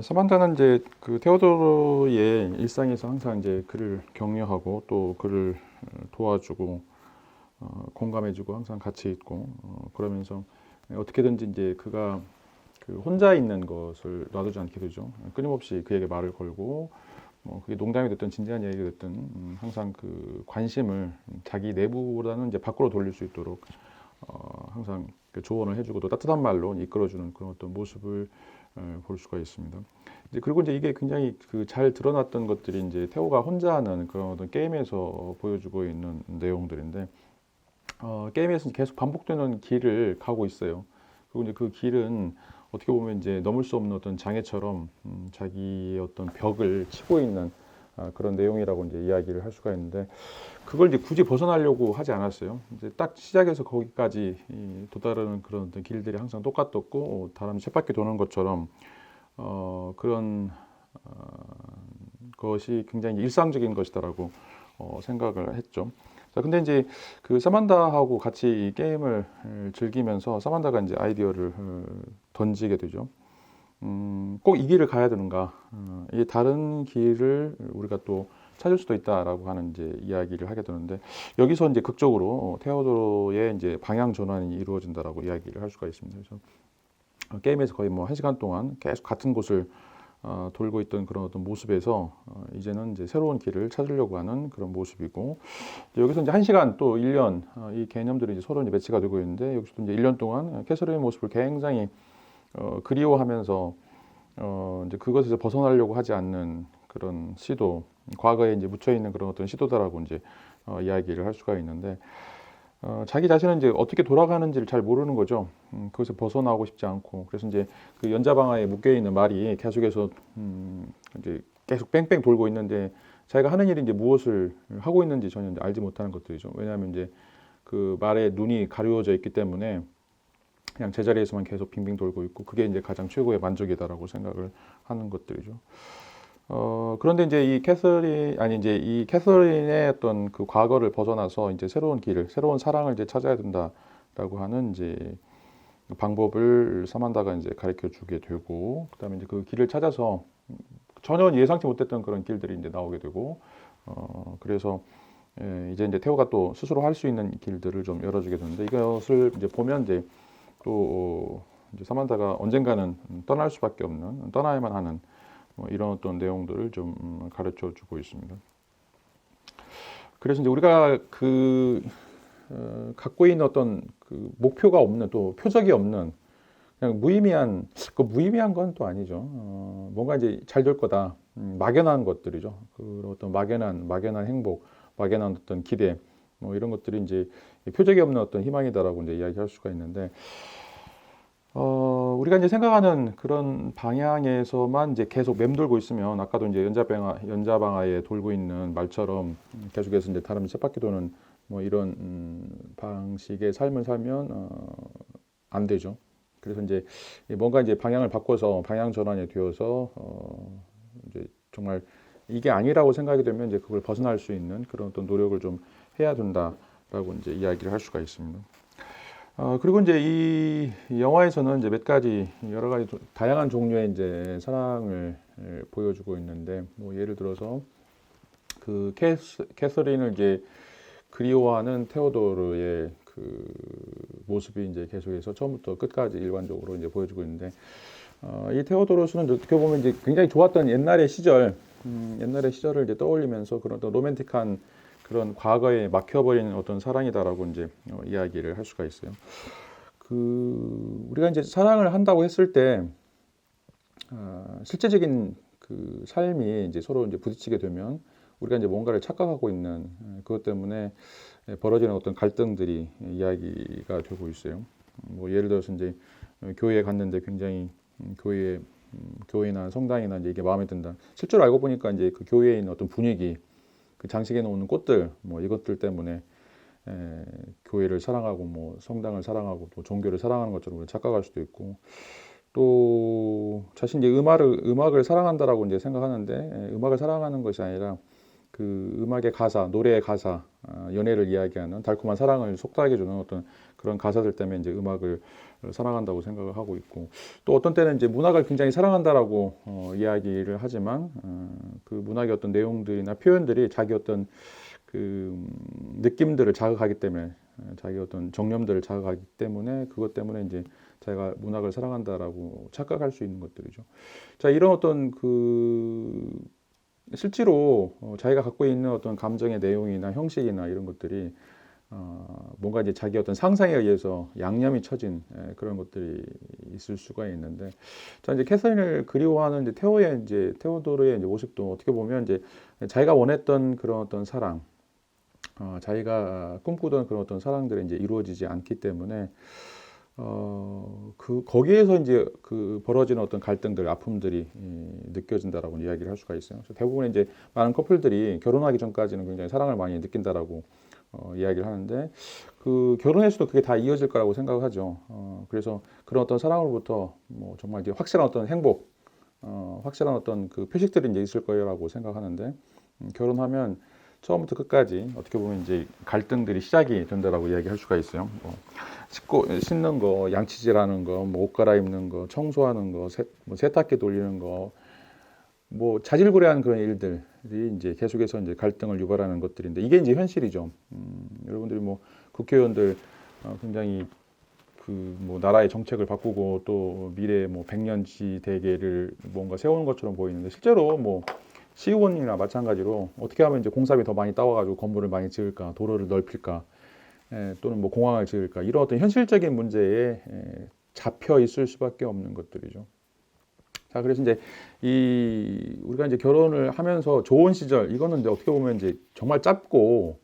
사만다는 이제 그 테오도로의 일상에서 항상 이제 그를 격려하고 또 그를 도와주고 공감해주고 항상 같이 있고 그러면서 어떻게든지 이제 그가 그 혼자 있는 것을 놔두지 않게 되죠. 끊임없이 그에게 말을 걸고 그게 농담이 됐든 진지한 이야기가 됐든 항상 그 관심을 자기 내부보다는 이제 밖으로 돌릴 수 있도록 항상 그 조언을 해주고 또 따뜻한 말로 이끌어주는 그런 어떤 모습을 볼 수가 있습니다. 이제 그리고 이제 이게 굉장히 그 잘 드러났던 것들이 이제 태호가 혼자 하는 그런 어떤 게임에서 보여주고 있는 내용들인데 게임에서 계속 반복되는 길을 가고 있어요. 그리고 이제 그 길은 어떻게 보면 이제 넘을 수 없는 어떤 장애처럼 자기의 어떤 벽을 치고 있는 그런 내용이라고 이제 이야기를 할 수가 있는데 그걸 이제 굳이 벗어나려고 하지 않았어요. 이제 딱 시작에서 거기까지 도달하는 그런 어떤 길들이 항상 똑같았고 다람쥐 쳇바퀴 도는 것처럼 그런 것이 굉장히 일상적인 것이다라고 생각을 했죠. 자, 근데 이제 그 사만다하고 같이 이 게임을 즐기면서 사만다가 이제 아이디어를 던지게 되죠. 꼭 이 길을 가야 되는가? 이 다른 길을 우리가 또 찾을 수도 있다라고 하는 이제 이야기를 하게 되는데 여기서 이제 극적으로 테오도로의 이제 방향 전환이 이루어진다라고 이야기를 할 수가 있습니다. 그래서 게임에서 거의 뭐 1시간 동안 계속 같은 곳을 돌고 있던 그런 어떤 모습에서 이제는 이제 새로운 길을 찾으려고 하는 그런 모습이고 여기서 이제 1시간 또 1년 이 개념들이 이제 서로 이제 매치가 되고 있는데 여기서 이제 1년 동안 캐서린의 모습을 굉장히 그리워하면서 이제 그것에서 벗어나려고 하지 않는 그런 시도, 과거에 이제 묻혀 있는 그런 어떤 시도다라고 이제 이야기를 할 수가 있는데 자기 자신은 이제 어떻게 돌아가는지를 잘 모르는 거죠. 그것을 벗어나고 싶지 않고 그래서 이제 그 연자방아에 묶여 있는 말이 계속해서 이제 계속 뺑뺑 돌고 있는데 자기가 하는 일이 이제 무엇을 하고 있는지 전혀 이제 알지 못하는 것들이죠. 왜냐하면 이제 그 말에 눈이 가려져 있기 때문에 그냥 제자리에서만 계속 빙빙 돌고 있고 그게 이제 가장 최고의 만족이다라고 생각을 하는 것들이죠. 그런데 이제 이 캐서린 아니 이제 이 캐서린의 어떤 그 과거를 벗어나서 이제 새로운 길을 새로운 사랑을 이제 찾아야 된다라고 하는 이제 방법을 사만다가 이제 가르쳐 주게 되고 그다음에 이제 그 길을 찾아서 전혀 예상치 못했던 그런 길들이 이제 나오게 되고 그래서 이제 태호가 또 스스로 할 수 있는 길들을 좀 열어주게 되는데 이것을 이제 보면 이제 또 이제 사만다가 언젠가는 떠날 수밖에 없는 떠나야만 하는 뭐 이런 어떤 내용들을 좀 가르쳐 주고 있습니다. 그래서 이제 우리가 그 갖고 있는 어떤 그 목표가 없는 또 표적이 없는 그냥 무의미한 그 무의미한 건 또 아니죠. 뭔가 이제 잘 될 거다. 막연한 것들이죠. 그 어떤 막연한 행복, 막연한 어떤 기대 뭐 이런 것들이 이제 표적이 없는 어떤 희망이다라고 이제 이야기할 수가 있는데 우리가 이제 생각하는 그런 방향에서만 이제 계속 맴돌고 있으면 아까도 이제 연자방아에 돌고 있는 말처럼 계속해서 이제 다람쥐 쳇바퀴 도는 뭐 이런 방식의 삶을 살면 안 되죠. 그래서 이제 뭔가 이제 방향을 바꿔서 방향 전환이 되어서 이제 정말 이게 아니라고 생각이 되면 이제 그걸 벗어날 수 있는 그런 어떤 노력을 좀 해야 된다라고 이제 이야기를 할 수가 있습니다. 그리고 이제 이 영화에서는 이제 몇 가지 여러 가지 다양한 종류의 이제 사랑을 보여주고 있는데 뭐 예를 들어서 그 캐서린을 이제 그리워하는 테오도르의 그 모습이 이제 계속해서 처음부터 끝까지 일관적으로 이제 보여주고 있는데 이 테오도로스는 어떻게 보면 이제 굉장히 좋았던 옛날의 시절, 옛날의 시절을 이제 떠올리면서 그런 어떤 로맨틱한 그런 과거에 막혀버린 어떤 사랑이다라고 이제 이야기를 할 수가 있어요. 그 우리가 이제 사랑을 한다고 했을 때 실제적인 그 삶이 이제 서로 이제 부딪히게 되면 우리가 이제 뭔가를 착각하고 있는 그것 때문에 벌어지는 어떤 갈등들이 이야기가 되고 있어요. 뭐 예를 들어서 이제 교회에 갔는데 굉장히 교회나 성당이나 이제 이게 마음에 든다. 실제로 알고 보니까 이제 그 교회에 있는 어떤 분위기, 그 장식해 놓는 꽃들, 뭐 이것들 때문에 교회를 사랑하고 뭐 성당을 사랑하고 또 종교를 사랑하는 것처럼 착각할 수도 있고 또 자신이 음악을 사랑한다라고 이제 생각하는데 음악을 사랑하는 것이 아니라 그 음악의 가사, 노래의 가사, 연애를 이야기하는 달콤한 사랑을 속삭여 주는 어떤 그런 가사들 때문에 이제 음악을 사랑한다고 생각을 하고 있고, 또 어떤 때는 이제 문학을 굉장히 사랑한다라고 이야기를 하지만 그 문학의 어떤 내용들이나 표현들이 자기 어떤 그 느낌들을 자극하기 때문에, 자기 어떤 정념들을 자극하기 때문에 그것 때문에 이제 자기가 문학을 사랑한다라고 착각할 수 있는 것들이죠. 자, 이런 어떤 그 실제로 자기가 갖고 있는 어떤 감정의 내용이나 형식이나 이런 것들이 뭔가 이제 자기 어떤 상상에 의해서 양념이 쳐진 그런 것들이 있을 수가 있는데, 자, 이제 캐서린을 그리워하는 이제 테오도르의 이제 모습도 어떻게 보면 이제 자기가 원했던 그런 어떤 사랑, 자기가 꿈꾸던 그런 어떤 사랑들이 이제 이루어지지 않기 때문에 거기에서 이제 그 벌어지는 어떤 갈등들, 아픔들이 느껴진다라고 이야기를 할 수가 있어요. 그래서 대부분 이제 많은 커플들이 결혼하기 전까지는 굉장히 사랑을 많이 느낀다라고 이야기를 하는데, 그 결혼해서도 그게 다 이어질 거라고 생각을 하죠. 그래서 그런 어떤 사랑으로부터 뭐 정말 이제 확실한 어떤 행복, 확실한 어떤 그 표식들이 이제 있을 거라고 생각하는데, 결혼하면 처음부터 끝까지 어떻게 보면 이제 갈등들이 시작이 된다라고 이야기할 수가 있어요. 뭐 씻는 거, 양치질하는 거, 뭐 옷 갈아입는 거, 청소하는 거, 뭐 세탁기 돌리는 거, 뭐 자질구레한 그런 일들이 이제 계속해서 이제 갈등을 유발하는 것들인데, 이게 이제 현실이죠. 여러분들이 뭐 국회의원들 굉장히 그 뭐 나라의 정책을 바꾸고 또 미래 뭐 100년치 대계를 뭔가 세우는 것처럼 보이는데, 실제로 뭐 시의원이나 마찬가지로 어떻게 하면 이제 공사비 더 많이 따와가지고 건물을 많이 지을까, 도로를 넓힐까, 또는 뭐 공항을 지을까, 이런 어떤 현실적인 문제에 잡혀 있을 수밖에 없는 것들이죠. 자, 그래서 이제 우리가 이제 결혼을 하면서 좋은 시절, 이거는 이제 어떻게 보면 이제 정말 짧고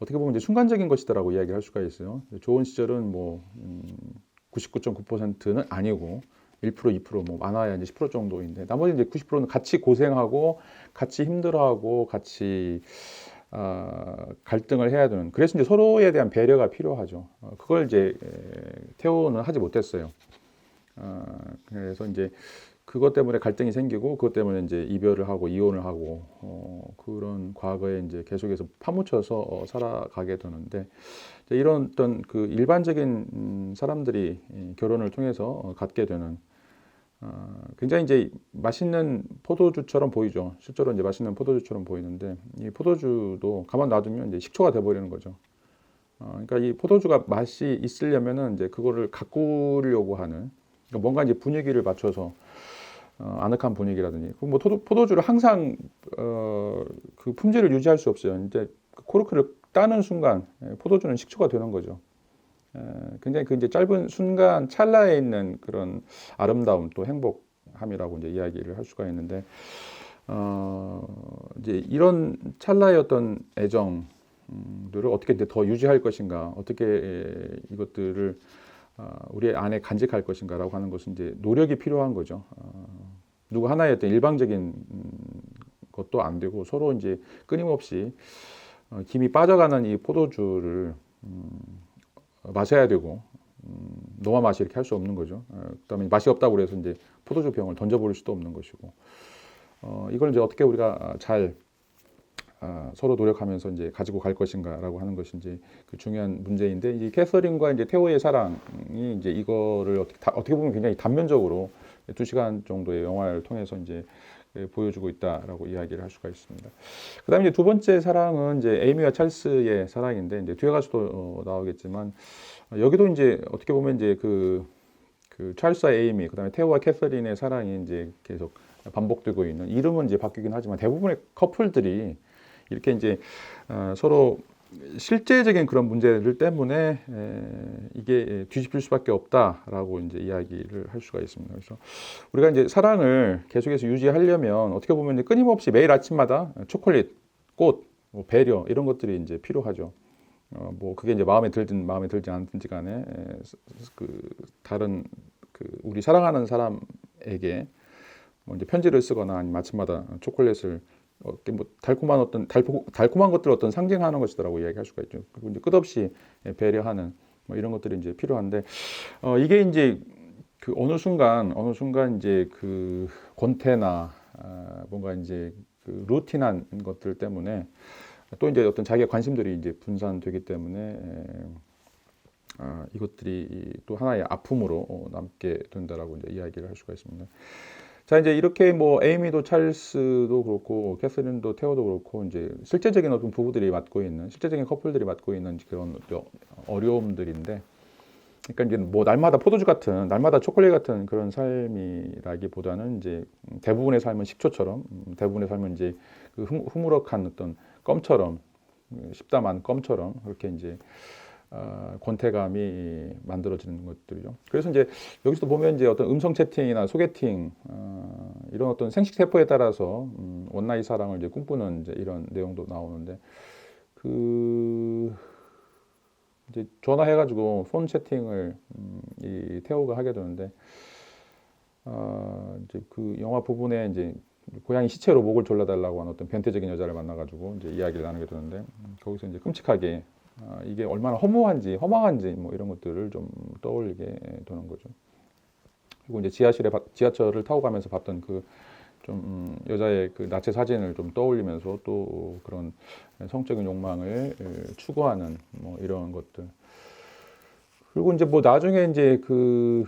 어떻게 보면 이제 순간적인 것이다라고 이야기할 수가 있어요. 좋은 시절은 뭐 99.9%는 아니고 1%, 2%뭐 많아야 이제 10% 정도인데, 나머지 이제 90%는 같이 고생하고 같이 힘들어하고 같이 갈등을 해야 되는, 그래서 이제 서로에 대한 배려가 필요하죠. 그걸 이제 태호는 하지 못했어요. 그래서 이제 그것 때문에 갈등이 생기고, 그것 때문에 이제 이별을 하고 이혼을 하고 그런 과거에 이제 계속해서 파묻혀서 살아가게 되는데, 이런 어떤 그 일반적인 사람들이 결혼을 통해서 갖게 되는 굉장히 이제 맛있는 포도주처럼 보이죠. 실제로 이제 맛있는 포도주처럼 보이는데, 이 포도주도 가만 놔두면 이제 식초가 돼버리는 거죠. 그러니까 이 포도주가 맛이 있으려면은 이제 그거를 가꾸려고 하는, 그러니까 뭔가 이제 분위기를 맞춰서 아늑한 분위기라든지, 뭐 포도주를 항상 그 품질을 유지할 수 없어요. 이제 그 코르크를 따는 순간 포도주는 식초가 되는 거죠. 굉장히 그 이제 짧은 순간 찰나에 있는 그런 아름다움, 또 행복함이라고 이제 이야기를 할 수가 있는데, 이제 이런 찰나의 어떤 애정들을 어떻게 이제 더 유지할 것인가, 어떻게 이것들을 우리 안에 간직할 것인가라고 하는 것은 이제 노력이 필요한 거죠. 누구 하나의 어떤 일방적인 것도 안 되고, 서로 이제 끊임없이 김이 빠져가는 이 포도주를 마셔야 되고, 너만 마시 이렇게 할 수 없는 거죠. 그다음에 맛이 없다고 그래서 이제 포도주 병을 던져버릴 수도 없는 것이고, 이걸 이제 어떻게 우리가 잘 서로 노력하면서 이제 가지고 갈 것인가라고 하는 것이 이제 그 중요한 문제인데, 이 캐서린과 이제 테오의 사랑이 이제 이거를 어떻게 보면 굉장히 단면적으로 2시간 정도의 영화를 통해서 이제 보여주고 있다라고 이야기를 할 수가 있습니다. 그다음에 이제 두 번째 사랑은 이제 에이미와 찰스의 사랑인데, 이제 뒤에 가서도 나오겠지만, 여기도 이제 어떻게 보면 이제 그 찰스와 에이미, 그다음에 테오와 캐서린의 사랑이 이제 계속 반복되고 있는, 이름은 이제 바뀌긴 하지만 대부분의 커플들이 이렇게 이제 서로 실제적인 그런 문제들 때문에 이게 뒤집힐 수밖에 없다라고 이제 이야기를 할 수가 있습니다. 그래서 우리가 이제 사랑을 계속해서 유지하려면 어떻게 보면 끊임없이 매일 아침마다 초콜릿, 꽃, 뭐 배려, 이런 것들이 이제 필요하죠. 뭐 그게 이제 마음에 들든 마음에 들지 않든지 간에 그 다른 그 우리 사랑하는 사람에게 뭐 이제 편지를 쓰거나 아니면 아침마다 초콜릿을 뭐 달콤한 것들을 어떤 상징하는 것이다라고 이야기할 수가 있죠. 그리고 이제 끝없이 배려하는 뭐 이런 것들이 이제 필요한데, 이게 이제 어느 순간 이제 그 권태나 뭔가 이제 그 루틴한 것들 때문에 또 이제 어떤 자기의 관심들이 이제 분산되기 때문에 이것들이 또 하나의 아픔으로 남게 된다라고 이제 이야기를 할 수가 있습니다. 자, 이제 이렇게 뭐 에이미도 찰스도 그렇고 캐서린도 테오도 그렇고 이제 실제적인 어떤 부부들이 맡고 있는 실제적인 커플들이 맡고 있는 그런 어려움들인데, 그러니까 이제 뭐 날마다 포도주 같은 날마다 초콜릿 같은 그런 삶이라기보다는 이제 대부분의 삶은 식초처럼 대부분의 삶은 이제 그 흐무럭한 어떤 껌처럼 십담한 껌처럼 그렇게 이제 권태감이 만들어지는 것들이죠. 그래서 이제 여기서 보면 이제 어떤 음성 채팅이나 소개팅 이런 어떤 생식 세포에 따라서 원나잇 사랑을 이제 꿈꾸는 이제 이런 내용도 나오는데, 그 이제 전화해가지고 폰 채팅을 이 태호가 하게 되는데, 이제 그 영화 부분에 이제 고양이 시체로 목을 졸라달라고 하는 어떤 변태적인 여자를 만나가지고 이제 이야기를 나누게 되는데, 거기서 이제 끔찍하게 이게 얼마나 허무한지 허망한지 뭐 이런 것들을 좀 떠올리게 되는 거죠. 그리고 이제 지하철을 타고 가면서 봤던 그 좀 여자의 그 나체 사진을 좀 떠올리면서 또 그런 성적인 욕망을 추구하는 뭐 이런 것들. 그리고 이제 뭐 나중에 이제 그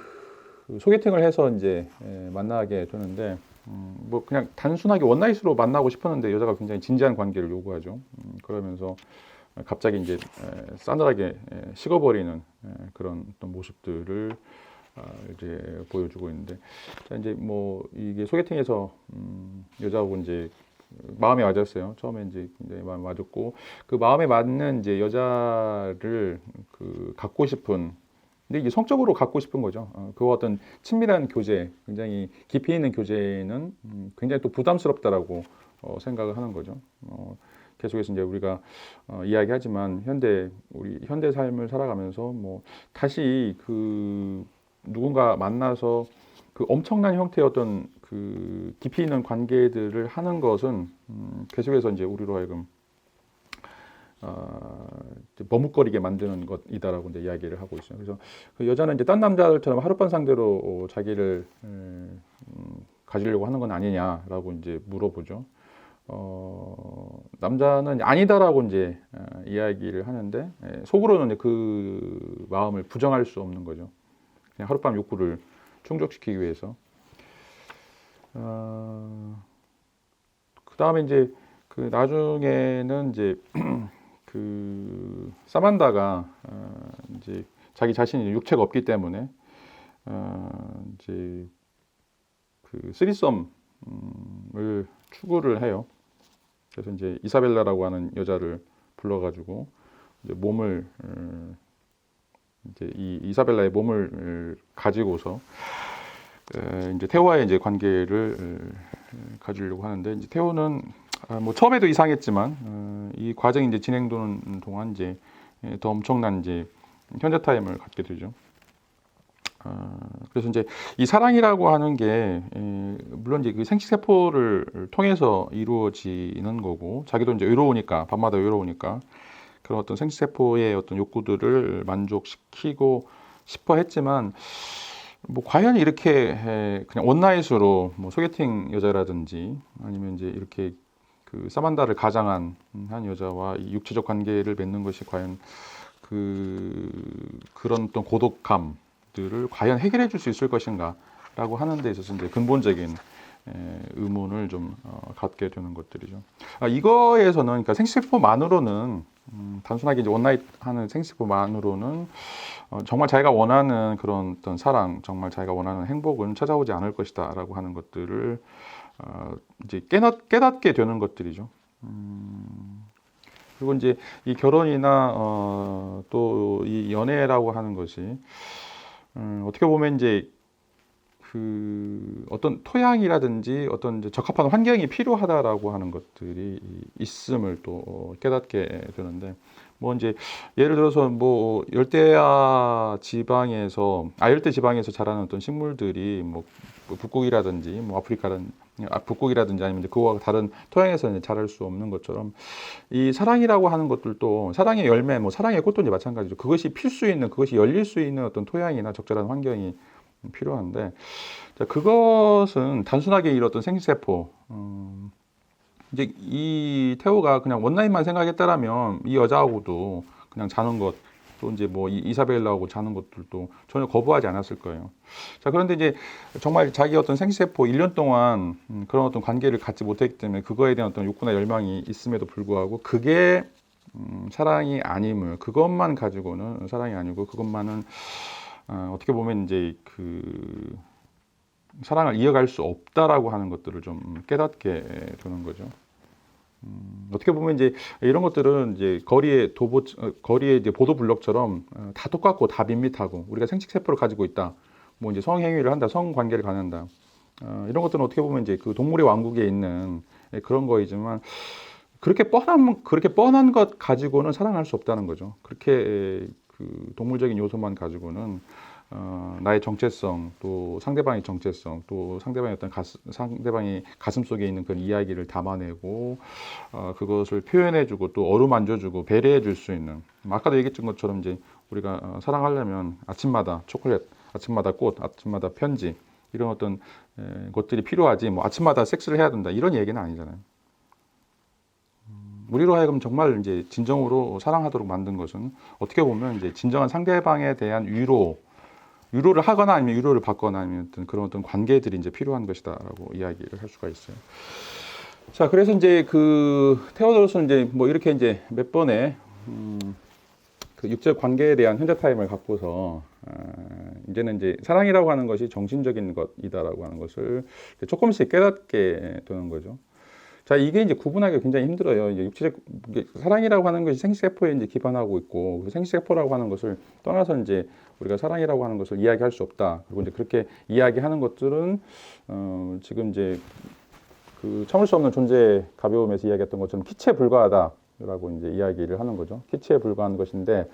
소개팅을 해서 이제 만나게 되는데, 뭐 그냥 단순하게 원나잇으로 만나고 싶었는데 여자가 굉장히 진지한 관계를 요구하죠. 그러면서 갑자기 이제 싸늘하게 식어버리는 그런 어떤 모습들을 이제 보여주고 있는데, 자 이제 뭐 이게 소개팅에서 여자하고 이제 마음에 맞았어요. 처음에 이제 굉장히 마음에 맞았고, 그 마음에 맞는 이제 여자를 그 갖고 싶은, 근데 이게 성적으로 갖고 싶은 거죠. 그와 어떤 친밀한 교제, 굉장히 깊이 있는 교제는 굉장히 또 부담스럽다라고 생각을 하는 거죠. 계속해서 이제 우리가 이야기하지만 우리 현대 삶을 살아가면서 뭐 다시 그 누군가 만나서 그 엄청난 형태의 어떤 그 깊이 있는 관계들을 하는 것은 계속해서 이제 우리로 하여금 이제 머뭇거리게 만드는 것이다라고 이제 이야기를 하고 있어요. 그래서 그 여자는 이제 딴 남자들처럼 하룻밤 상대로 자기를 가지려고 하는 건 아니냐라고 이제 물어보죠. 남자는 아니다라고 이제 이야기를 하는데, 속으로는 그 마음을 부정할 수 없는 거죠. 그냥 하룻밤 욕구를 충족시키기 위해서. 그 다음에 이제 그 나중에는 이제 그 사만다가 이제 자기 자신이 육체가 없기 때문에 이제 그 쓰리썸을 추구를 해요. 그래서 이제 이사벨라라고 하는 여자를 불러가지고 이제 몸을 이제 이 이사벨라의 몸을 가지고서 이제 태호와의 이제 관계를 가지려고 하는데, 이제 태호는 뭐 처음에도 이상했지만 이 과정이 이제 진행되는 동안 이제 더 엄청난 이제 현자 타임을 갖게 되죠. 그래서 이제 이 사랑이라고 하는 게 물론 이제 그 생식세포를 통해서 이루어지는 거고, 자기도 이제 외로우니까 밤마다 외로우니까 그런 어떤 생식세포의 어떤 욕구들을 만족시키고 싶어 했지만, 뭐 과연 이렇게 그냥 원나잇으로 뭐 소개팅 여자라든지 아니면 이제 이렇게 그 사만다를 가장한 한 여자와 이 육체적 관계를 맺는 것이 과연 그런 어떤 고독감들을 과연 해결해 줄 수 있을 것인가라고 하는 데 있어서 이제 근본적인 의문을 좀 갖게 되는 것들이죠. 이거에서는 그러니까 생식세포만으로는 단순하게 이제 원나잇 하는 생식세포만으로는 정말 자기가 원하는 그런 어떤 사랑, 정말 자기가 원하는 행복은 찾아오지 않을 것이다라고 하는 것들을 이제 깨닫게 되는 것들이죠. 그리고 이제 이 결혼이나 또 이 연애라고 하는 것이 어떻게 보면 이제 그 어떤 토양이라든지 어떤 이제 적합한 환경이 필요하다라고 하는 것들이 있음을 또 깨닫게 되는데, 뭐 이제 예를 들어서 뭐 열대 지방에서 자라는 어떤 식물들이 뭐 북극이라든지 뭐 북극이라든지 아니면 이제 그와 다른 토양에서 이제 자랄 수 없는 것처럼, 이 사랑이라고 하는 것들도 사랑의 열매, 뭐 사랑의 꽃도 이제 마찬가지죠. 그것이 열릴 수 있는 어떤 토양이나 적절한 환경이 필요한데, 자, 그것은 단순하게 이런 어떤 생식세포, 이제 이 태호가 그냥 원나잇만 생각했다라면 이 여자하고도 그냥 자는 것, 또 이제 뭐 이사벨라하고 자는 것들도 전혀 거부하지 않았을 거예요. 자, 그런데 이제 정말 자기 어떤 생시세포 1년 동안 그런 어떤 관계를 갖지 못했기 때문에 그거에 대한 어떤 욕구나 열망이 있음에도 불구하고 그게 사랑이 아님을, 그것만 가지고는 사랑이 아니고, 그것만은 어떻게 보면 이제 그 사랑을 이어갈 수 없다라고 하는 것들을 좀 깨닫게 되는 거죠. 어떻게 보면 이제 이런 것들은 이제 거리에 이제 보도 블록처럼 다 똑같고 다 밋밋하고, 우리가 생식세포를 가지고 있다, 뭐 이제 성행위를 한다, 성관계를 갖는다, 이런 것들은 어떻게 보면 이제 그 동물의 왕국에 있는 그런 거이지만, 그렇게 뻔한 것 가지고는 사랑할 수 없다는 거죠. 그렇게 그 동물적인 요소만 가지고는 나의 정체성, 또 상대방의 정체성, 또 상대방의 가슴 속에 있는 그런 이야기를 담아내고 그것을 표현해주고 또 어루만져주고 배려해줄 수 있는, 아까도 얘기했던 것처럼 이제 우리가 사랑하려면 아침마다 초콜릿, 아침마다 꽃, 아침마다 편지, 이런 어떤 것들이 필요하지, 뭐 아침마다 섹스를 해야 된다, 이런 얘기는 아니잖아요. 우리로 하여금 정말 이제 진정으로 사랑하도록 만든 것은 어떻게 보면 이제 진정한 상대방에 대한 위로를 하거나 아니면 위로를 받거나 아니면 그런 어떤 관계들이 이제 필요한 것이다라고 이야기를 할 수가 있어요. 자, 그래서 이제 그 테오도로스는 이제 뭐 이렇게 이제 몇 번의 그 육적 관계에 대한 현자 타임을 갖고서 이제는 이제 사랑이라고 하는 것이 정신적인 것이다라고 하는 것을 조금씩 깨닫게 되는 거죠. 자, 이게 이제 구분하기 굉장히 힘들어요. 이제 사랑이라고 하는 것이 생식세포에 이제 기반하고 있고, 그 생식세포라고 하는 것을 떠나서 이제 우리가 사랑이라고 하는 것을 이야기할 수 없다. 그리고 이제 그렇게 이야기하는 것들은, 지금 이제 그 참을 수 없는 존재의 가벼움에서 이야기했던 것처럼 키치에 불과하다라고 이제 이야기를 하는 거죠. 키치에 불과한 것인데,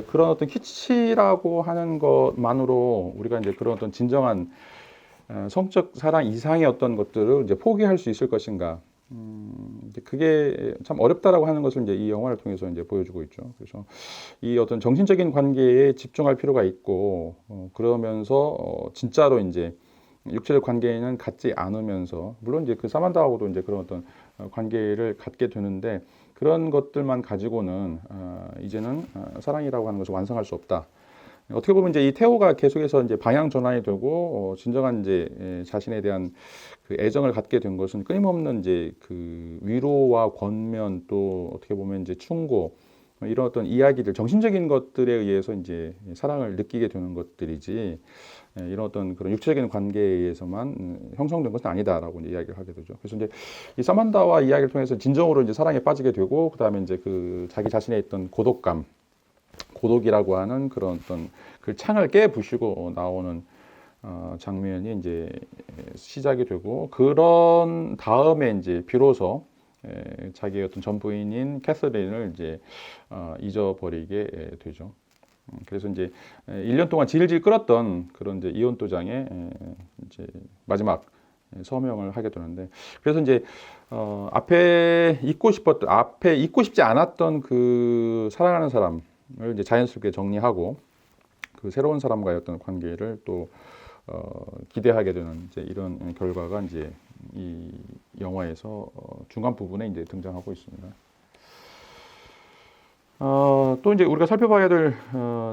그런 어떤 키치라고 하는 것만으로 우리가 이제 그런 어떤 진정한 성적 사랑 이상의 어떤 것들을 이제 포기할 수 있을 것인가? 이제 그게 참 어렵다라고 하는 것을 이제 이 영화를 통해서 이제 보여주고 있죠. 그래서 이 어떤 정신적인 관계에 집중할 필요가 있고, 그러면서 진짜로 이제 육체적 관계에는 갖지 않으면서, 물론 이제 그 사만다하고도 이제 그런 어떤 관계를 갖게 되는데, 그런 것들만 가지고는 이제는 사랑이라고 하는 것을 완성할 수 없다. 어떻게 보면 이제 이 태호가 계속해서 이제 방향 전환이 되고 진정한 이제 자신에 대한 그 애정을 갖게 된 것은 끊임없는 이제 그 위로와 권면, 또 어떻게 보면 이제 충고, 이런 어떤 이야기들, 정신적인 것들에 의해서 이제 사랑을 느끼게 되는 것들이지, 이런 어떤 그런 육체적인 관계에 의해서만 형성된 것은 아니다라고 이제 이야기를 하게 되죠. 그래서 이제 이 사만다와 이야기를 통해서 진정으로 이제 사랑에 빠지게 되고, 그 다음에 이제 그 자기 자신의 있던 고독이라고 하는 그런 어떤 그 창을 깨부시고 나오는 장면이 이제 시작이 되고, 그런 다음에 이제 비로소 자기의 어떤 전부인인 캐서린을 이제 잊어버리게 되죠. 그래서 이제 1년 동안 질질 끌었던 그런 이제 이혼 도장에 이제 마지막 서명을 하게 되는데, 그래서 이제 앞에 잊고 싶지 않았던 그 사랑하는 사람을 이제 자연스럽게 정리하고, 그 새로운 사람과의 어떤 관계를 또 기대하게 되는 이제 이런 결과가 이제 이 영화에서 중간 부분에 이제 등장하고 있습니다. 또 이제 우리가 살펴봐야 될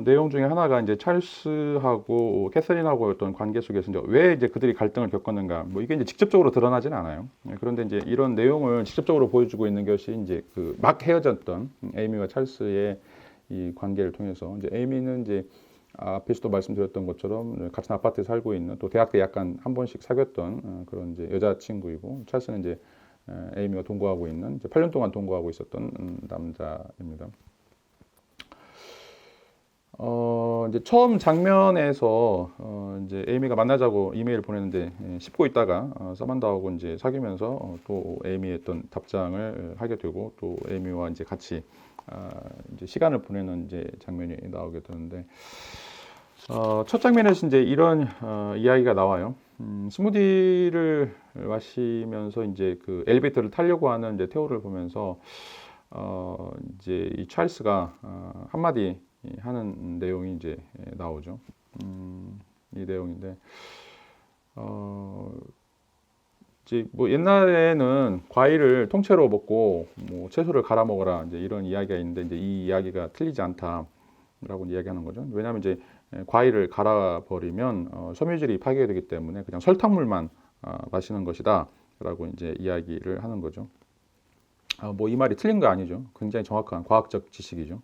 내용 중에 하나가 이제 찰스하고 캐서린하고 어떤 관계 속에서 이제 그들이 갈등을 겪었는가, 뭐 이게 이제 직접적으로 드러나지는 않아요. 그런데 이제 이런 내용을 직접적으로 보여주고 있는 것이 이제 그 막 헤어졌던 에이미와 찰스의 이 관계를 통해서, 이제 에이미는 이제 앞에서도 말씀드렸던 것처럼 같은 아파트에 살고 있는, 또 대학 때 약간 한 번씩 사귀었던 그런 이제 여자친구이고, 찰스는 이제 에이미와 동거하고 있는, 이제 8년 동안 동거하고 있었던 남자입니다. 이제 처음 장면에서 이제 에이미가 만나자고 이메일을 보냈는데 씹고 있다가 사만다하고 이제 사귀면서 또 에이미의 어떤 답장을 하게 되고, 또 에이미와 이제 같이 이제 시간을 보내는 이제 장면이 나오게 되는데, 첫 장면에서 이제 이런 이야기가 나와요. 스무디를 마시면서 이제 그 엘리베이터를 타려고 하는 이제 테오를 보면서 이제 이 찰스가 한마디 하는 내용이 이제 나오죠. 이 내용인데, 이제 뭐 옛날에는 과일을 통째로 먹고 뭐 채소를 갈아 먹어라 이제 이런 이야기가 있는데 이제 이 이야기가 틀리지 않다라고 이야기하는 거죠. 왜냐하면 이제 과일을 갈아 버리면 섬유질이 파괴되기 때문에 그냥 설탕물만 마시는 것이다라고 이제 이야기를 하는 거죠. 뭐 이 말이 틀린 거 아니죠. 굉장히 정확한 과학적 지식이죠.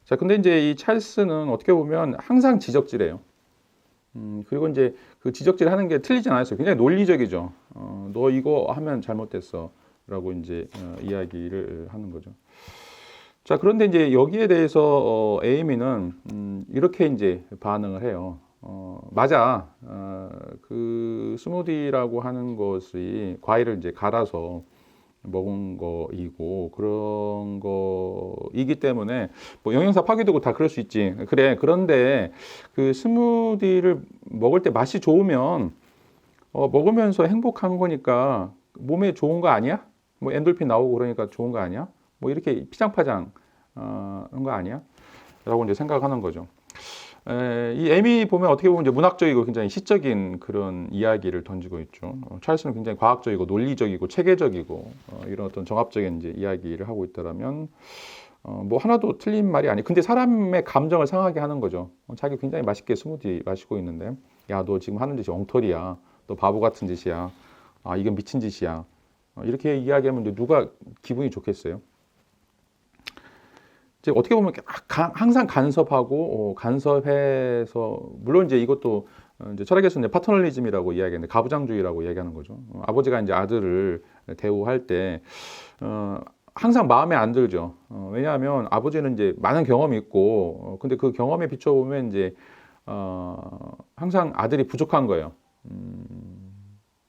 자, 근데 이제 이 찰스는 어떻게 보면 항상 지적질해요. 그리고 이제 그 지적질 하는 게 틀리진 않았어요. 굉장히 논리적이죠. 너 이거 하면 잘못됐어. 라고 이제 이야기를 하는 거죠. 자, 그런데 이제 여기에 대해서 에이미는 이렇게 이제 반응을 해요. 맞아. 그 스무디라고 하는 것이 과일을 이제 갈아서 먹은 거이고 그런 거이기 때문에 뭐 영양사 파괴되고 다 그럴 수 있지. 그래. 그런데 그 스무디를 먹을 때 맛이 좋으면 먹으면서 행복한 거니까 몸에 좋은 거 아니야? 뭐 엔돌핀 나오고 그러니까 좋은 거 아니야? 뭐 이렇게 피장파장 하는 거 아니야? 라고 이제 생각하는 거죠. 이 에미 보면 어떻게 보면 이제 문학적이고 굉장히 시적인 그런 이야기를 던지고 있죠. 찰스는 굉장히 과학적이고 논리적이고 체계적이고 이런 어떤 정합적인 이제 이야기를 하고 있다라면 뭐 하나도 틀린 말이 아니. 근데 사람의 감정을 상하게 하는 거죠. 자기 굉장히 맛있게 스무디 마시고 있는데 야, 너 지금 하는 짓이 엉터리야. 너 바보 같은 짓이야. 이건 미친 짓이야. 이렇게 이야기하면 이제 누가 기분이 좋겠어요? 이제 어떻게 보면 항상 간섭하고 간섭해서 물론 이제 이것도 이제 철학에서는 파터널리즘이라고 이야기하는데 가부장주의라고 이야기하는 거죠. 아버지가 이제 아들을 대우할 때 항상 마음에 안 들죠. 왜냐하면 아버지는 이제 많은 경험이 있고 근데 그 경험에 비춰보면 이제 항상 아들이 부족한 거예요.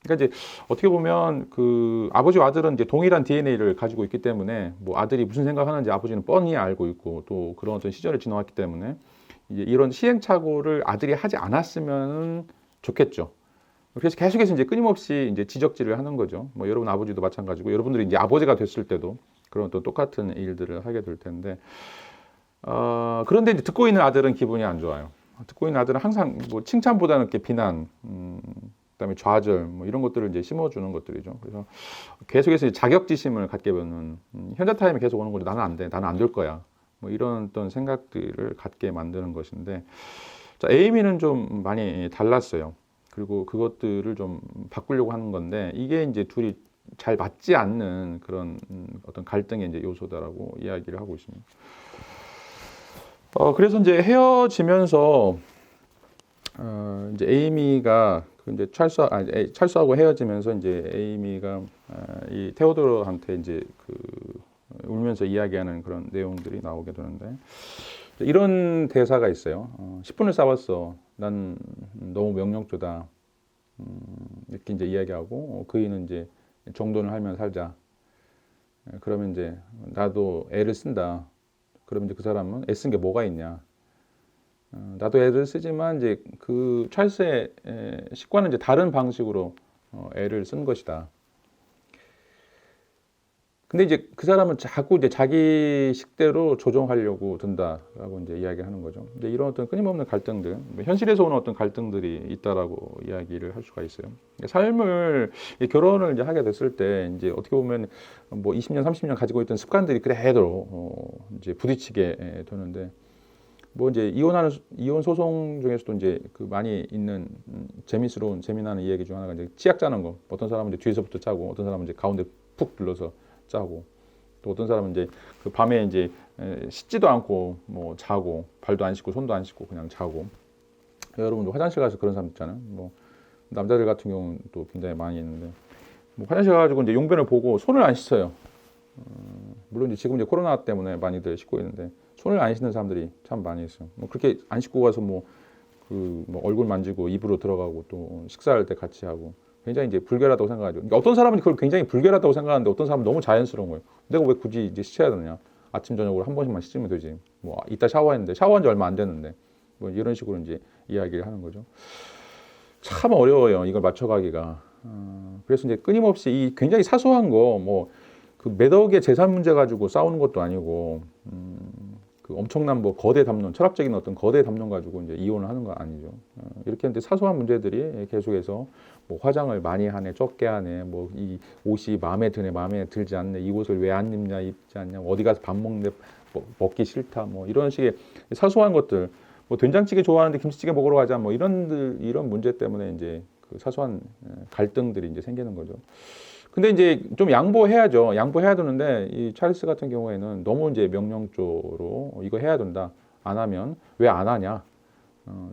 그러니까 이제 어떻게 보면 그 아버지와 아들은 이제 동일한 DNA를 가지고 있기 때문에 뭐 아들이 무슨 생각하는지 아버지는 뻔히 알고 있고 또 그런 어떤 시절을 지나왔기 때문에 이제 이런 시행착오를 아들이 하지 않았으면 좋겠죠. 그래서 계속해서 이제 끊임없이 이제 지적질을 하는 거죠. 뭐 여러분 아버지도 마찬가지고 여러분들이 이제 아버지가 됐을 때도 그런 또 똑같은 일들을 하게 될 텐데 그런데 이제 듣고 있는 아들은 기분이 안 좋아요. 듣고 있는 아들은 항상 뭐 칭찬보다는 이렇게 비난. 그다음에 좌절 뭐 이런 것들을 이제 심어주는 것들이죠. 그래서 계속해서 자격지심을 갖게 되는 현자 타임이 계속 오는 거죠. 나는 안 돼, 나는 안 될 거야. 뭐 이런 어떤 생각들을 갖게 만드는 것인데, 자, 에이미는 좀 많이 달랐어요. 그리고 그것들을 좀 바꾸려고 하는 건데 이게 이제 둘이 잘 맞지 않는 그런 어떤 갈등의 이제 요소다라고 이야기를 하고 있습니다. 그래서 이제 헤어지면서 이제 에이미가 이제 찰스하고 헤어지면서 이제 에이미가 이 테오도르한테 이제 그 울면서 이야기하는 그런 내용들이 나오게 되는데 이런 대사가 있어요. 10분을 싸웠어. 난 너무 명령조다. 이렇게 이제 이야기하고 그이는 이제 정돈을 하면 살자. 그러면 이제 나도 애를 쓴다. 그러면 이제 그 사람은 애쓴 게 뭐가 있냐? 나도 애를 쓰지만 이제 그 찰스의 식과는 이제 다른 방식으로 애를 쓴 것이다. 근데 이제 그 사람은 자꾸 이제 자기 식대로 조종하려고 든다라고 이제 이야기하는 거죠. 근데 이런 어떤 끊임없는 갈등들, 현실에서 오는 어떤 갈등들이 있다라고 이야기를 할 수가 있어요. 삶을 결혼을 이제 하게 됐을 때 이제 어떻게 보면 뭐 20년, 30년 가지고 있던 습관들이 그래도 이제 부딪히게 되는데. 뭐 이제 이혼 소송 중에서도 이제 그 많이 있는 재미난 이야기 중 하나가 이제 치약 짜는 거. 어떤 사람은 이제 뒤에서부터 짜고, 어떤 사람은 이제 가운데 푹 눌러서 짜고, 또 어떤 사람은 이제 그 밤에 이제 씻지도 않고 뭐 자고, 발도 안 씻고 손도 안 씻고 그냥 자고. 여러분도 화장실 가서 그런 사람 있잖아요. 뭐 남자들 같은 경우는 또 굉장히 많이 있는데, 뭐 화장실 가가지고 이제 용변을 보고 손을 안 씻어요. 물론 이제 지금 이제 코로나 때문에 많이들 씻고 있는데. 손을 안 씻는 사람들이 참 많이 있어요. 뭐 그렇게 안 씻고 가서 뭐 얼굴 만지고 입으로 들어가고 또 식사할 때 같이 하고 굉장히 이제 불결하다고 생각하죠. 그러니까 어떤 사람은 그걸 굉장히 불결하다고 생각하는데 어떤 사람은 너무 자연스러운 거예요. 내가 왜 굳이 이제 씻어야 되느냐? 아침 저녁으로 한 번씩만 씻으면 되지. 뭐 이따 샤워했는데 샤워한 지 얼마 안 됐는데 뭐 이런 식으로 이제 이야기를 하는 거죠. 참 어려워요. 이걸 맞춰가기가. 그래서 이제 끊임없이 이 굉장히 사소한 거 뭐 그 몇 억의 재산 문제 가지고 싸우는 것도 아니고. 그 엄청난 뭐 거대 담론, 철학적인 어떤 거대 담론 가지고 이제 이혼을 하는 건 아니죠. 이렇게 이제 사소한 문제들이 계속해서 뭐 화장을 많이 하네, 적게 하네, 뭐 이 옷이 마음에 드네, 마음에 들지 않네, 이 옷을 왜 안 입냐, 입지 않냐, 어디 가서 밥 먹는데 먹기 싫다, 뭐 이런 식의 사소한 것들, 뭐 된장찌개 좋아하는데 김치찌개 먹으러 가자, 뭐 이런 문제 때문에 이제 그 사소한 갈등들이 이제 생기는 거죠. 근데 이제 좀 양보해야죠. 양보해야 되는데 이 찰스 같은 경우에는 너무 이제 명령조로 이거 해야 된다. 안 하면 왜 안 하냐?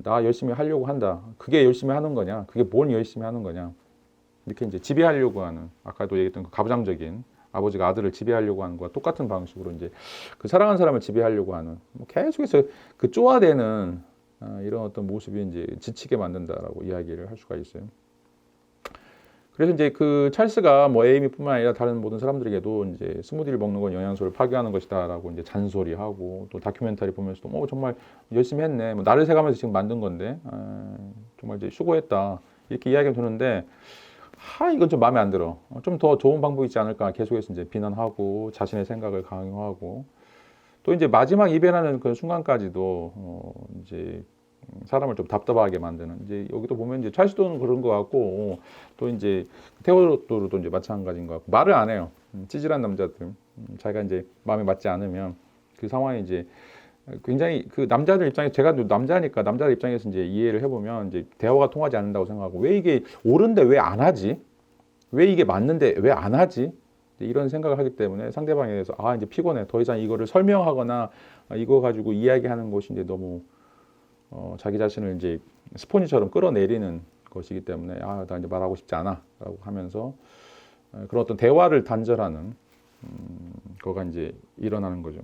나 열심히 하려고 한다. 그게 열심히 하는 거냐? 그게 뭘 열심히 하는 거냐? 이렇게 이제 지배하려고 하는, 아까도 얘기했던 그 가부장적인 아버지가 아들을 지배하려고 하는 거와 똑같은 방식으로 이제 그 사랑하는 사람을 지배하려고 하는, 뭐 계속해서 그 쪼아대는 이런 어떤 모습이 이제 지치게 만든다라고 이야기를 할 수가 있어요. 그래서 이제 그 찰스가 뭐 에이미뿐만 아니라 다른 모든 사람들에게도 이제 스무디를 먹는 건 영양소를 파괴하는 것이다라고 이제 잔소리하고, 또 다큐멘터리 보면서도 뭐 정말 열심히 했네, 뭐 나를 새가면서 지금 만든 건데 정말 이제 수고했다 이렇게 이야기가 되는데, 이건 좀 마음에 안 들어. 좀 더 좋은 방법이 있지 않을까 계속해서 이제 비난하고 자신의 생각을 강요하고, 또 이제 마지막 이별하는 그 순간까지도 이제 사람을 좀 답답하게 만드는, 이제 여기도 보면 이제 찰스도 그런 것 같고, 또 이제 테오도르도 이제 마찬가지인 것 같고, 말을 안 해요. 찌질한 남자들, 자기가 이제 마음에 맞지 않으면 그 상황이 이제 굉장히 그 남자들 입장에, 제가 남자니까 남자들 입장에서 이제 이해를 해보면 이제 대화가 통하지 않는다고 생각하고, 왜 이게 옳은데 왜 안 하지? 왜 이게 맞는데 왜 안 하지? 이런 생각을 하기 때문에 상대방에 대해서 이제 피곤해. 더 이상 이거를 설명하거나 이거 가지고 이야기하는 것이 이제 너무 자기 자신을 이제 스폰지처럼 끌어내리는 것이기 때문에 나 이제 말하고 싶지 않아라고 하면서 그런 어떤 대화를 단절하는 거가 이제 일어나는 거죠.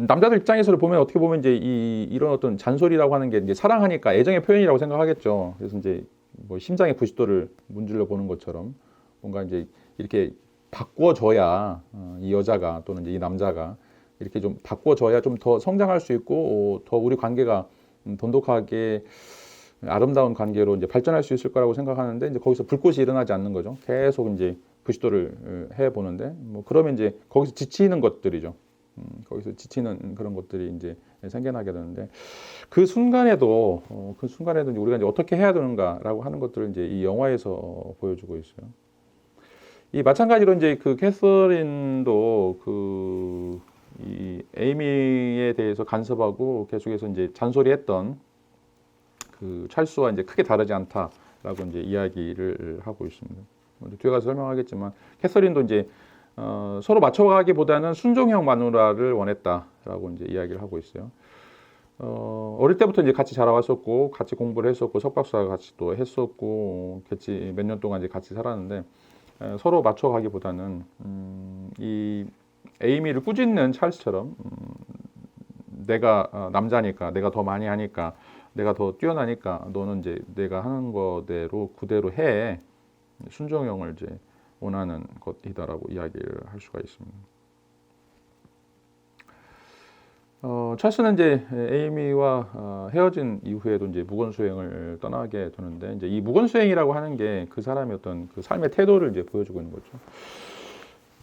남자들 입장에서 보면 어떻게 보면 이제 이런 어떤 잔소리라고 하는 게 이제 사랑하니까 애정의 표현이라고 생각하겠죠. 그래서 이제 뭐 심장의 90도를 문질러 보는 것처럼 뭔가 이제 이렇게 바꿔줘야 이 여자가 또는 이제 이 남자가 이렇게 좀 바꿔줘야 좀 더 성장할 수 있고, 더 우리 관계가 돈독하게 아름다운 관계로 이제 발전할 수 있을 거라고 생각하는데, 이제 거기서 불꽃이 일어나지 않는 거죠. 계속 이제 90도를 해 보는데, 뭐 그러면 이제 거기서 지치는 것들이죠. 거기서 지치는 그런 것들이 이제 생겨나게 되는데, 그 순간에도 이제 우리가 이제 어떻게 해야 되는가라고 하는 것들을 이제 이 영화에서 보여주고 있어요. 이 마찬가지로 이제 그 캐서린도 이 에이미에 대해서 간섭하고 계속해서 이제 잔소리했던 그 찰스와 이제 크게 다르지 않다라고 이제 이야기를 하고 있습니다. 뒤에 가서 설명하겠지만, 캐서린도 이제 서로 맞춰가기보다는 순종형 마누라를 원했다라고 이제 이야기를 하고 있어요. 어릴 때부터 이제 같이 자라왔었고, 같이 공부를 했었고, 석박사 같이 또 했었고, 같이 몇 년 동안 이제 같이 살았는데, 서로 맞춰가기보다는 이 에이미를 꾸짖는 찰스처럼 내가 남자니까, 내가 더 많이 하니까, 내가 더 뛰어나니까 너는 이제 내가 하는 거대로 그대로 해, 순종형을 이제 원하는 것이다라고 이야기를 할 수가 있습니다. 찰스는 이제 에이미와 헤어진 이후에도 이제 무건수행을 떠나게 되는데, 이제 이 무건수행이라고 하는 게 그 사람의 어떤 그 삶의 태도를 이제 보여주고 있는 거죠.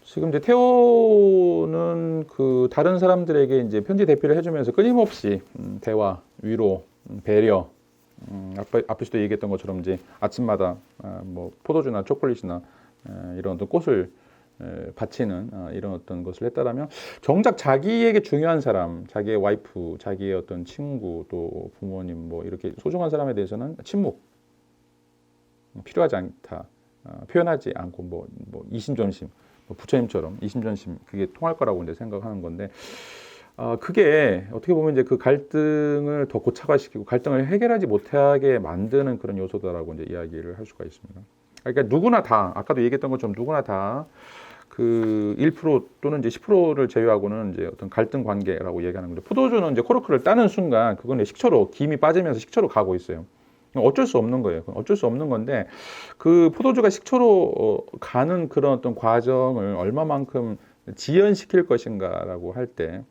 지금 이제 테오는 그 다른 사람들에게 이제 편지 대피를 해주면서 끊임없이 대화, 위로, 배려, 앞에서도 얘기했던 것처럼 이제 아침마다 뭐 포도주나 초콜릿이나 이런 어떤 꽃을 바치는 이런 어떤 것을 했다라면, 정작 자기에게 중요한 사람, 자기의 와이프, 자기의 어떤 친구, 또 부모님, 뭐 이렇게 소중한 사람에 대해서는 침묵, 필요하지 않다, 표현하지 않고 뭐 이심전심, 부처님처럼 이심전심, 그게 통할 거라고 이제 생각하는 건데, 그게 어떻게 보면 이제 그 갈등을 더 고착화시키고 갈등을 해결하지 못하게 만드는 그런 요소다라고 이제 이야기를 할 수가 있습니다. 그러니까 누구나 다, 아까도 얘기했던 것처럼 누구나 다 그 1% 또는 이제 10%를 제외하고는 이제 어떤 갈등 관계라고 얘기하는 건데, 포도주는 이제 코르크를 따는 순간 그거는 식초로, 김이 빠지면서 식초로 가고 있어요. 어쩔 수 없는 거예요. 어쩔 수 없는 건데, 그 포도주가 식초로 가는 그런 어떤 과정을 얼마만큼 지연시킬 것인가라고 할 때,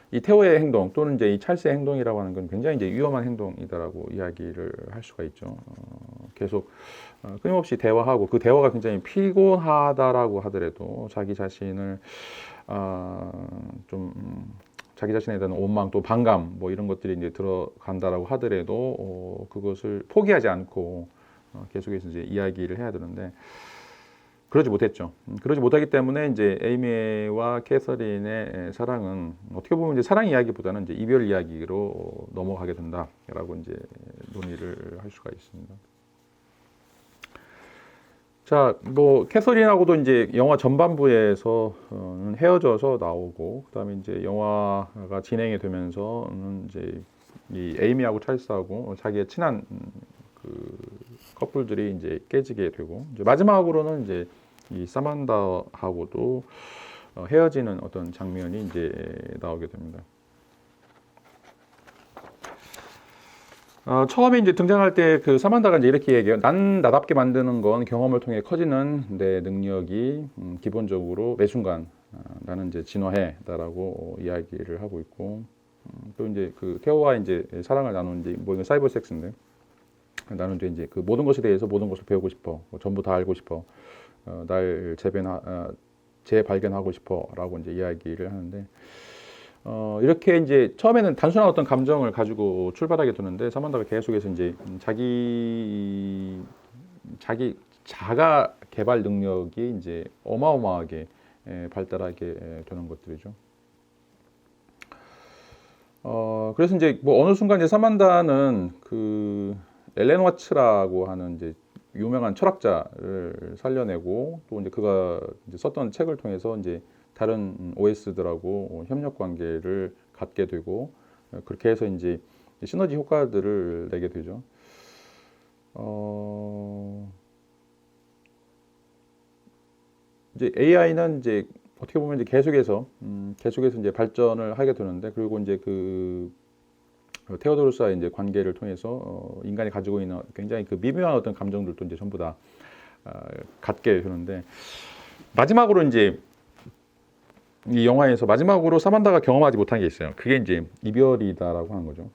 이 테오의 행동 또는 이제 이 찰스의 행동이라고 하는 건 굉장히 이제 위험한 행동이다라고 이야기를 할 수가 있죠. 계속 끊임없이 대화하고 그 대화가 굉장히 피곤하다라고 하더라도 자기 자신을 좀 자기 자신에 대한 원망 또 반감 뭐 이런 것들이 이제 들어간다라고 하더라도 그것을 포기하지 않고 계속해서 이제 이야기를 해야 되는데 그러지 못했죠. 그러지 못하기 때문에 이제 에이미와 캐서린의 사랑은 어떻게 보면 이제 사랑 이야기보다는 이제 이별 이야기로 넘어가게 된다라고 이제 논의를 할 수가 있습니다. 자, 뭐 캐서린하고도 이제 영화 전반부에서 헤어져서 나오고, 그다음에 이제 영화가 진행이 되면서는 이제 이 에이미하고 찰스하고 자기의 친한 그 커플들이 이제 깨지게 되고, 이제 마지막으로는 이제 이 사만다하고도 헤어지는 어떤 장면이 이제 나오게 됩니다. 처음에 이제 등장할 때 그 사만다가 이제 이렇게 얘기해요. 난 나답게 만드는 건 경험을 통해 커지는 내 능력이 기본적으로 매 순간 나는 이제 진화해라고 이야기를 하고 있고, 또 이제 그 태호와 이제 사랑을 나눈 이제 뭐 이건 사이버 섹스인데 나는 이제 그 모든 것에 대해서 모든 것을 배우고 싶어, 전부 다 알고 싶어, 날 재발견하고 싶어라고 이제 이야기를 하는데. 이렇게 이제 처음에는 단순한 어떤 감정을 가지고 출발하게 되는데 사만다가 계속해서 이제 자기 자가 개발 능력이 이제 어마어마하게 발달하게 되는 것들이죠. 그래서 이제 뭐 어느 순간 이제 사만다는 그 엘렌 와츠라고 하는 이제 유명한 철학자를 살려내고, 또 이제 그가 이제 썼던 책을 통해서 이제 다른 OS들하고 협력 관계를 갖게 되고, 그렇게 해서 이제 시너지 효과들을 내게 되죠. 이제 AI는 이제 어떻게 보면 이제 계속해서 이제 발전을 하게 되는데, 그리고 이제 그 테오도루스와의 이제 관계를 통해서 인간이 가지고 있는 굉장히 그 미묘한 어떤 감정들도 이제 전부 다 갖게 되는데, 마지막으로 이제 이 영화에서 마지막으로 사만다가 경험하지 못한 게 있어요. 그게 이제 이별이다라고 하는 거죠.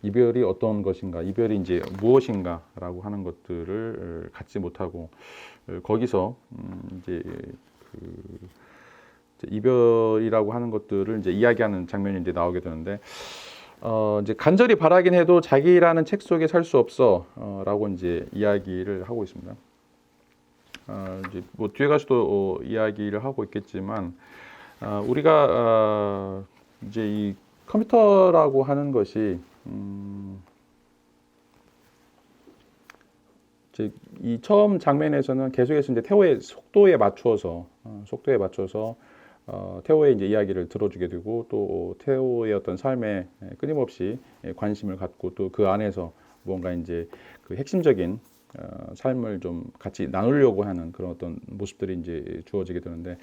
이별이 어떤 것인가, 이별이 이제 무엇인가라고 하는 것들을 갖지 못하고, 거기서 이제 이별이라고 하는 것들을 이제 이야기하는 장면이 이제 나오게 되는데, 이제 간절히 바라긴 해도 자기라는 책 속에 살 수 없어라고 이제 이야기를 하고 있습니다. 이제 뭐 뒤에 가서도 이야기를 하고 있겠지만, 우리가 이제 이 컴퓨터라고 하는 것이 이제 이 처음 장면에서는 계속해서 이제 태호의 속도에 맞추어서 태호의 이제 이야기를 들어주게 되고, 또 태호의 어떤 삶에 끊임없이 관심을 갖고, 또 그 안에서 뭔가 이제 그 핵심적인 삶을 좀 같이 나누려고 하는 그런 어떤 모습들이 이제 주어지게 되는데,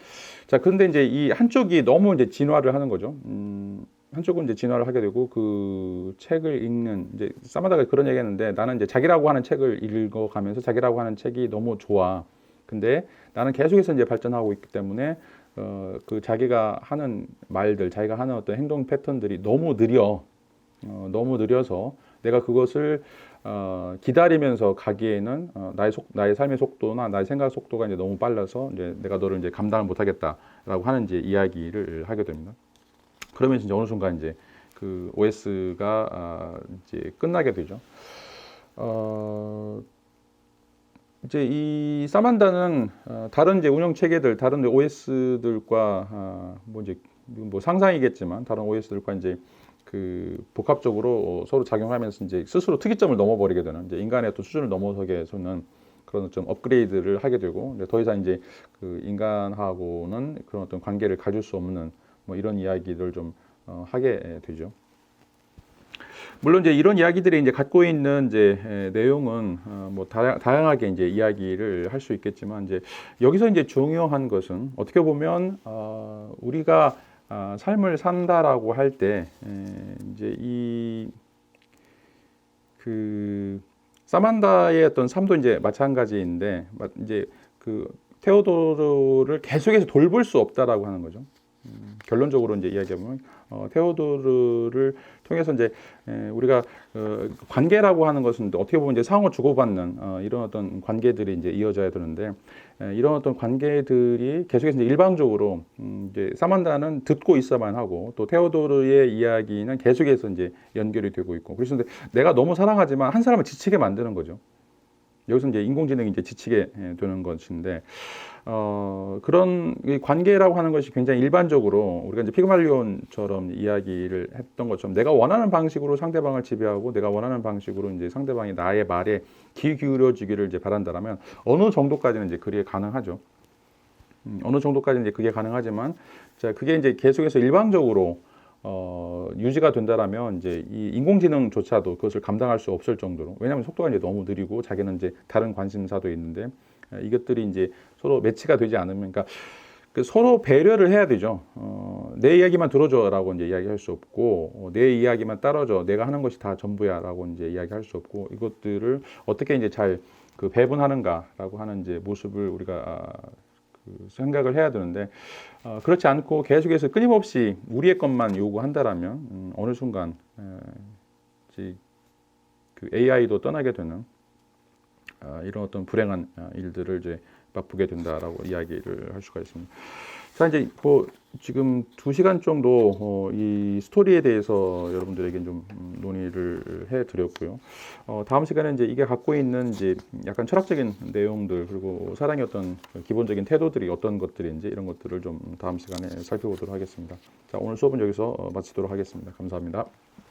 자, 그런데 이제 이 한쪽이 너무 이제 진화를 하는 거죠. 한쪽은 이제 진화를 하게 되고, 그 책을 읽는 이제 사마다가 그런 얘기했는데, 나는 이제 자기라고 하는 책을 읽어가면서 자기라고 하는 책이 너무 좋아. 근데 나는 계속해서 이제 발전하고 있기 때문에 그 자기가 하는 말들, 자기가 하는 어떤 행동 패턴들이 너무 느려서 내가 그것을 기다리면서 가기에는 나의 삶의 속도나 나의 생각 속도가 이제 너무 빨라서 이제 내가 너를 이제 감당을 못하겠다라고 하는 이제 이야기를 하게 됩니다. 그러면서 이제 어느 순간 이제 그 OS가 이제 끝나게 되죠. 이제 이 사만다는 다른 이제 운영 체계들, 다른 OS들과 뭐 이제 뭐 상상이겠지만 다른 OS들과 이제 그 복합적으로 서로 작용하면서 이제 스스로 특이점을 넘어버리게 되는, 이제 인간의 어떤 수준을 넘어서게 해서는 그런 좀 업그레이드를 하게 되고, 더 이상 이제 그 인간하고는 그런 어떤 관계를 가질 수 없는 뭐 이런 이야기를 좀 하게 되죠. 물론 이제 이런 이야기들이 이제 갖고 있는 이제 내용은 뭐 다양하게 이제 이야기를 할 수 있겠지만, 이제 여기서 이제 중요한 것은 어떻게 보면 우리가 삶을 산다라고 할 때 이제 이 그 사만다의 어떤 삶도 이제 마찬가지인데, 이제 그 테오도르를 계속해서 돌볼 수 없다라고 하는 거죠. 결론적으로 이제 이야기하면 테오도르를 통해서 이제 우리가 관계라고 하는 것은 어떻게 보면 이제 상호 주고받는 이런 어떤 관계들이 이제 이어져야 되는데 이런 어떤 관계들이 계속해서 이제 일방적으로 이제 사만다는 듣고 있어만 하고 또 테오도르의 이야기는 계속해서 이제 연결이 되고 있고 그래서 내가 너무 사랑하지만 한 사람을 지치게 만드는 거죠. 여기서 이제 인공지능이 이제 지치게 되는 것인데 그런 관계라고 하는 것이 굉장히 일반적으로 우리가 이제 피그말리온처럼 이야기를 했던 것처럼 내가 원하는 방식으로 상대방을 지배하고 내가 원하는 방식으로 이제 상대방이 나의 말에 귀 기울여주기를 이제 바란다라면 어느 정도까지는 이제 그게 가능하죠. 어느 정도까지는 이제 그게 가능하지만 자 그게 이제 계속해서 일방적으로 유지가 된다라면 이제 이 인공지능조차도 그것을 감당할 수 없을 정도로 왜냐하면 속도가 이제 너무 느리고 자기는 이제 다른 관심사도 있는데 이것들이 이제 서로 매치가 되지 않으면 그러니까 그 서로 배려를 해야 되죠. 내 이야기만 들어줘라고 이제 이야기할 수 없고 내 이야기만 따라줘 내가 하는 것이 다 전부야라고 이제 이야기할 수 없고 이것들을 어떻게 이제 잘 그 배분하는가라고 하는 이제 모습을 우리가 그 생각을 해야 되는데 그렇지 않고 계속해서 끊임없이 우리의 것만 요구한다라면 어느 순간 이제 그 AI도 떠나게 되는 이런 어떤 불행한 일들을 이제 맛보게 된다라고 이야기를 할 수가 있습니다. 자 이제 뭐 지금 2시간 정도 이 스토리에 대해서 여러분들에게 좀 논의를 해드렸고요. 다음 시간에 이제 이게 갖고 있는 이제 약간 철학적인 내용들 그리고 사랑의 어떤 기본적인 태도들이 어떤 것들인지 이런 것들을 좀 다음 시간에 살펴보도록 하겠습니다. 자 오늘 수업은 여기서 마치도록 하겠습니다. 감사합니다.